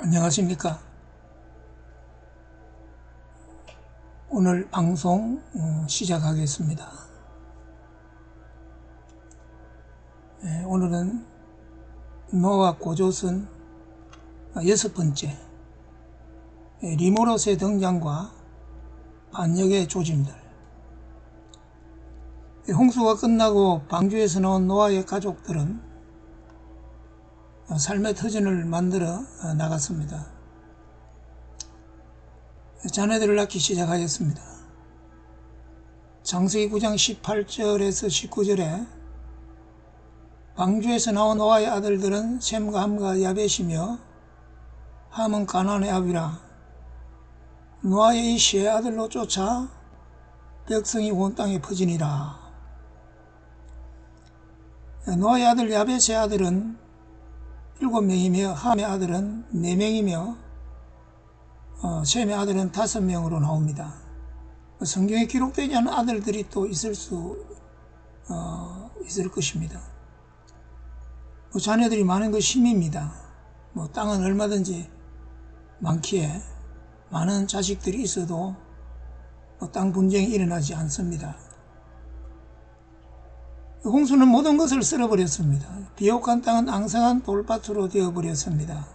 안녕하십니까. 오늘 방송 시작하겠습니다. 오늘은 노아 고조선 6번째 리모롯의 등장과 반역의 조짐들. 홍수가 끝나고 방주에서 나온 노아의 가족들은 삶의 터전을 만들어 나갔습니다. 자녀들을 낳기 시작하였습니다. 창세기 9장 18절에서 19절에 방주에서 나온 노아의 아들들은 셈과 함과 야벳이며 함은 가나안의 아비라. 노아의 이 세 아들로 쫓아 백성이 온 땅에 퍼지니라. 노아의 아들 야벳의 아들은 7명이며 함의 아들은 4명이며 셈의 아들은 5명으로 나옵니다. 성경에 기록되지 않은 아들들이 또 있을 것입니다. 자녀들이 많은 것이 힘입니다. 땅은 얼마든지 많기에 많은 자식들이 있어도 땅 분쟁이 일어나지 않습니다. 홍수는 모든 것을 쓸어버렸습니다. 비옥한 땅은 앙상한 돌밭으로 되어버렸습니다.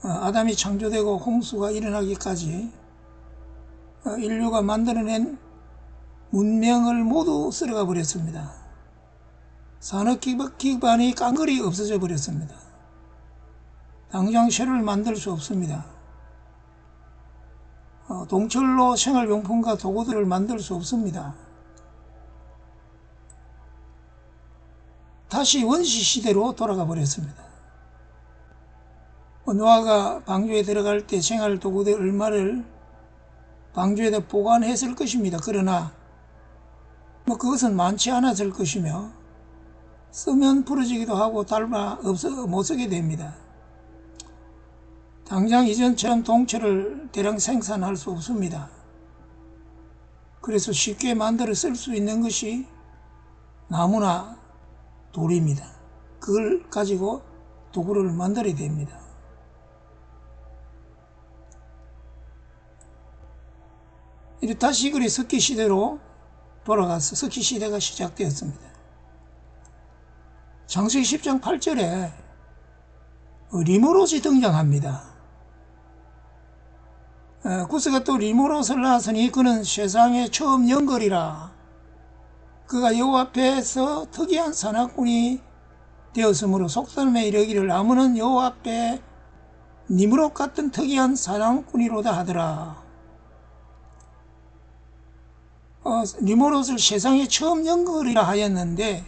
아담이 창조되고 홍수가 일어나기까지 인류가 만들어낸 문명을 모두 쓸어가 버렸습니다. 산업기반이 깡그리 없어져 버렸습니다. 당장 쇠를 만들 수 없습니다. 동철로 생활용품과 도구들을 만들 수 없습니다. 다시 원시시대로 돌아가 버렸습니다. 노아가 방주에 들어갈 때 생활도구들 얼마를 방주에다 보관했을 것입니다. 그러나 그것은 많지 않았을 것이며 쓰면 부러지기도 하고 닳아 못 쓰게 됩니다. 당장 이전처럼 동철을 대량 생산할 수 없습니다. 그래서 쉽게 만들어 쓸 수 있는 것이 나무나 돌입니다. 그걸 가지고 도구를 만들어야 됩니다. 이제 다시 그리 석기시대로 돌아가서 석기시대가 시작되었습니다. 창세기 10장 8절에 리모롯이 등장합니다. 구스가 또 리모롯을 낳았으니 그는 세상에 처음 영걸이라. 그가 여호와 앞에서 특이한 사냥꾼이 되었으므로 속담에 이르기를 나무는 여호와 앞에 니므롯 같은 특이한 사냥꾼이로다 하더라. 니므롯을 세상에 처음 영걸이라 하였는데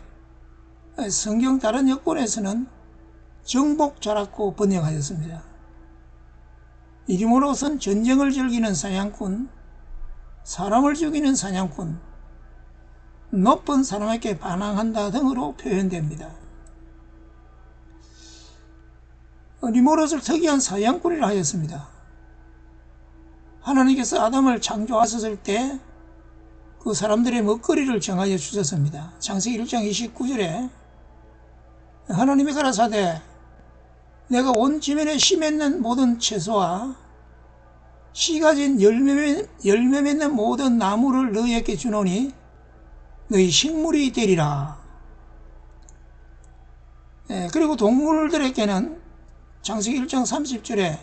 성경 다른 역본에서는 정복자라고 번역하였습니다. 이 니므롯은 전쟁을 즐기는 사냥꾼, 사람을 죽이는 사냥꾼, 높은 사람에게 반항한다 등으로 표현됩니다. 니므롯을 특이한 사냥꾼이라 하였습니다. 하나님께서 아담을 창조하셨을 때 그 사람들의 먹거리를 정하여 주셨습니다. 창세기 1장 29절에 하나님이 가라사대 내가 온 지면에 씨 맺는 모든 채소와 씨 가진 열매 맺는 모든 나무를 너희에게 주노니 너희 식물이 되리라. 그리고 동물들에게는 창세기 1장 30절에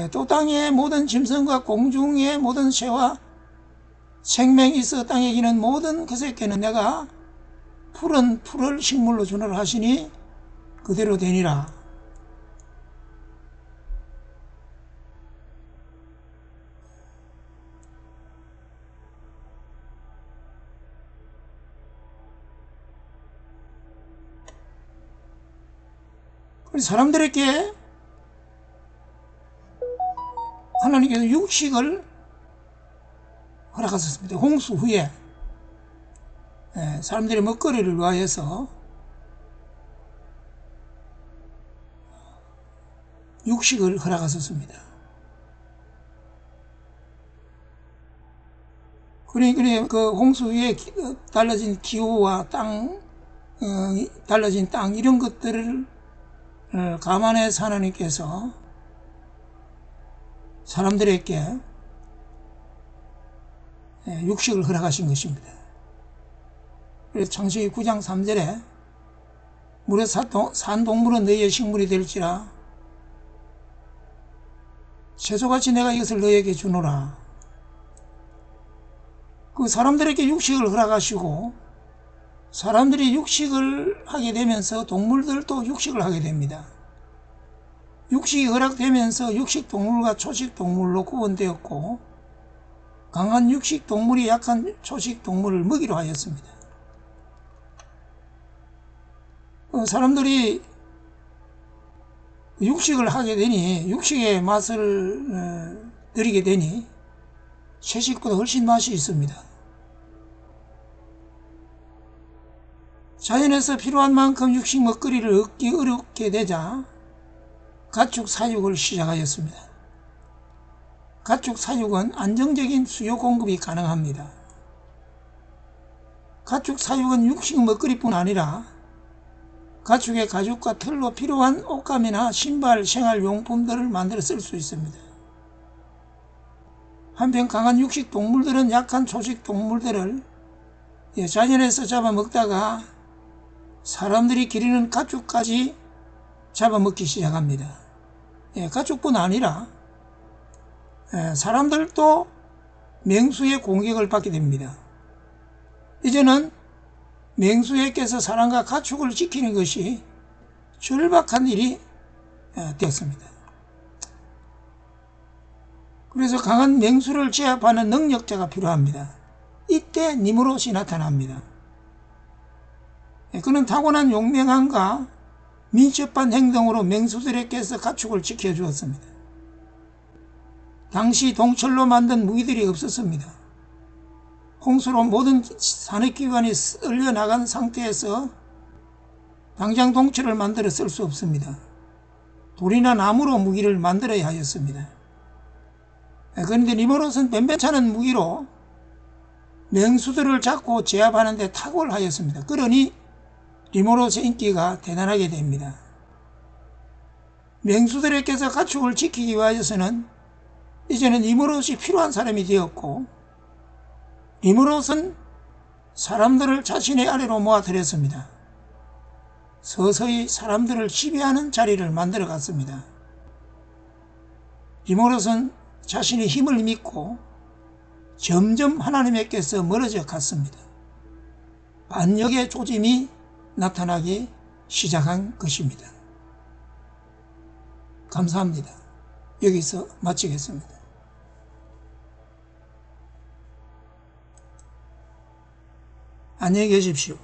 또 땅의 모든 짐승과 공중의 모든 새와 생명이 있어 땅에 기는 모든 것에게는 내가 푸른 풀을 식물로 주노라 하시니 그대로 되니라. 사람들에게 하나님께서 육식을 허락하셨습니다. 홍수 후에 사람들의 먹거리를 위하여서 육식을 허락하셨습니다. 그러니까 그 홍수 후에 달라진 기후와 달라진 땅 이런 것들을 감안해서 하나님께서 사람들에게 육식을 허락하신 것입니다. 그래서 창세기 9장 3절에 물에 산 동물은 너희의 식물이 될지라 채소같이 내가 이것을 너희에게 주노라. 그 사람들에게 육식을 허락하시고 사람들이 육식을 하게 되면서 동물들도 육식을 하게 됩니다. 육식이 허락되면서 육식동물과 초식동물로 구분되었고 강한 육식동물이 약한 초식동물을 먹이로 하였습니다. 사람들이 육식을 하게 되니 육식의 맛을 느끼게 되니 채식보다 훨씬 맛이 있습니다. 자연에서 필요한 만큼 육식 먹거리를 얻기 어렵게 되자 가축 사육을 시작하였습니다. 가축 사육은 안정적인 수요 공급이 가능합니다. 가축 사육은 육식 먹거리뿐 아니라 가축의 가죽과 털로 필요한 옷감이나 신발, 생활용품들을 만들어 쓸 수 있습니다. 한편 강한 육식 동물들은 약한 초식 동물들을 자연에서 잡아먹다가 사람들이 기르는 가축까지 잡아먹기 시작합니다. 가축뿐 아니라 사람들도 맹수의 공격을 받게 됩니다. 이제는 맹수에게서 사람과 가축을 지키는 것이 절박한 일이 되었습니다. 그래서 강한 맹수를 제압하는 능력자가 필요합니다. 이때 니므롯이 나타납니다. 그는 타고난 용맹함과 민첩한 행동으로 맹수들에게서 가축을 지켜주었습니다. 당시 동철로 만든 무기들이 없었습니다. 홍수로 모든 산업기관이 쓸려나간 상태에서 당장 동철을 만들어 쓸 수 없습니다. 돌이나 나무로 무기를 만들어야 하였습니다. 그런데 니므롯은 변변찮은 무기로 맹수들을 잡고 제압하는 데 탁월하였습니다. 그러니 니므롯의 인기가 대단하게 됩니다. 맹수들에게서 가축을 지키기 위하여서는 이제는 니므롯이 필요한 사람이 되었고 니므롯은 사람들을 자신의 아래로 모아들였습니다. 서서히 사람들을 지배하는 자리를 만들어 갔습니다. 니므롯은 자신의 힘을 믿고 점점 하나님께서 멀어져 갔습니다. 반역의 조짐이 나타나기 시작한 것입니다. 감사합니다. 여기서 마치겠습니다. 안녕히 계십시오.